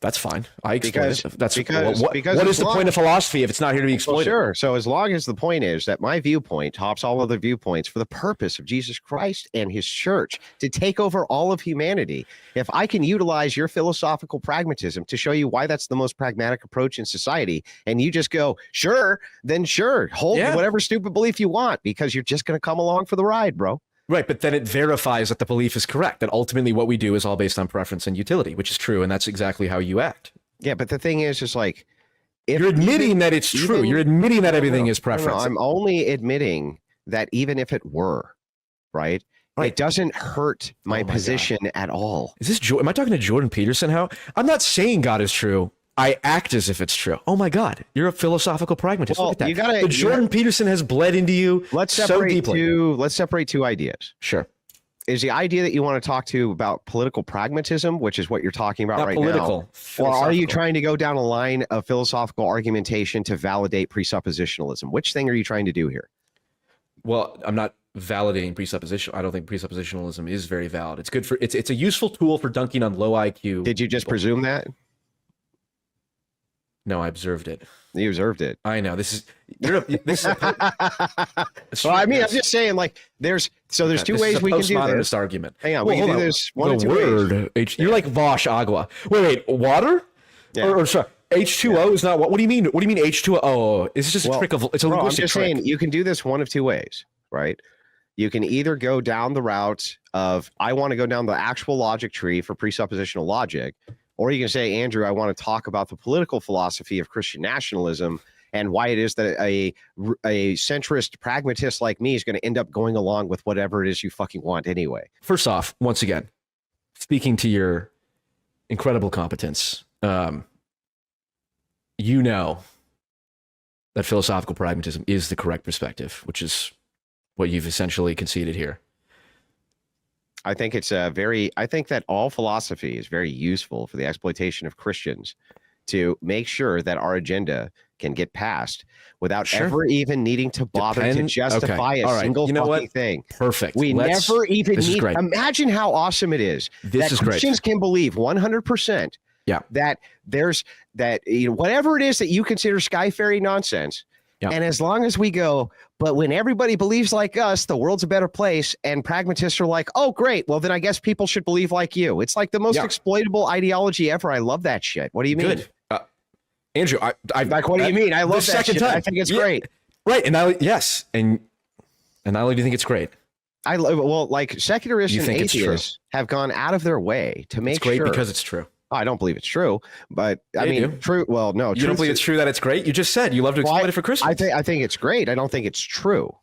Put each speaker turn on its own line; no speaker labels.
That's fine. I exploit it. That's
because
what is the point of philosophy if it's not here to be exploited?
Well, sure. So as long as the point is that my viewpoint tops all other viewpoints for the purpose of Jesus Christ and his church to take over all of humanity, if I can utilize your philosophical pragmatism to show you why that's the most pragmatic approach in society, and you just go, sure, then sure, hold whatever stupid belief you want, because you're just going to come along for the ride, bro.
Right, but then it verifies that the belief is correct, that ultimately what we do is all based on preference and utility, which is true, and that's exactly how you act.
Yeah, but the thing is like...
You're admitting that it's true. You're admitting that everything is preference.
No, I'm only admitting that even if it were, right, it doesn't hurt my position at all.
Is this... Am I talking to Jordan Peterson? How? I'm not saying God is true. I act as if it's true. Oh my God, you're a philosophical pragmatist.
Well,
look at that. But Jordan Peterson has bled into you so deeply.
Let's separate two ideas.
Sure.
Is the idea that you want to talk to about political pragmatism, which is what you're talking about right now, or are you trying to go down a line of philosophical argumentation to validate presuppositionalism? Which thing are you trying to do here?
Well, I'm not validating presupposition. I don't think presuppositionalism is very valid. It's good for it's a useful tool for dunking on low IQ.
Did you just presume that?
No, I observed it.
You observed it.
I know. This is
well, I mean, I'm just saying, like, there's two ways we can do this
argument.
Hang on, we can do this one of two ways.
You're like Vosh Agua. Wait, water? Yeah. Or sorry, H2O is not what? What do you mean? What do you mean H2O? Oh, it's just a trick of it's a linguistic
I'm just saying you can do this one of two ways, right? You can either go down the route of I want to go down the actual logic tree for presuppositional logic. Or you can say, Andrew, I want to talk about the political philosophy of Christian nationalism and why it is that a centrist pragmatist like me is going to end up going along with whatever it is you fucking want anyway.
First off, once again, speaking to your incredible competence, you know that philosophical pragmatism is the correct perspective, which is what you've essentially conceded here.
I think it's I think that all philosophy is very useful for the exploitation of Christians to make sure that our agenda can get passed without ever even needing to bother to justify a single fucking thing.
Perfect.
We never even need. Imagine how awesome it is that Christians can believe 100% that there's whatever it is that you consider sky fairy nonsense. Yeah. And as long as we go, but when everybody believes like us, the world's a better place, and pragmatists are like, oh, great. Well, then I guess people should believe like you. It's like the most exploitable ideology ever. I love that shit. What do you mean?
Good. Andrew, I
like, what do you mean? I love that shit. I think it's great.
Right. And yes. And not only do you think it's great.
Like secularists and atheists have gone out of their way to make sure.
It's great because it's true.
I don't believe it's true, but I mean, true. Well, no,
you don't believe it's true that it's great. You just said you love to exploit it for Christians.
I think it's great. I don't think it's true.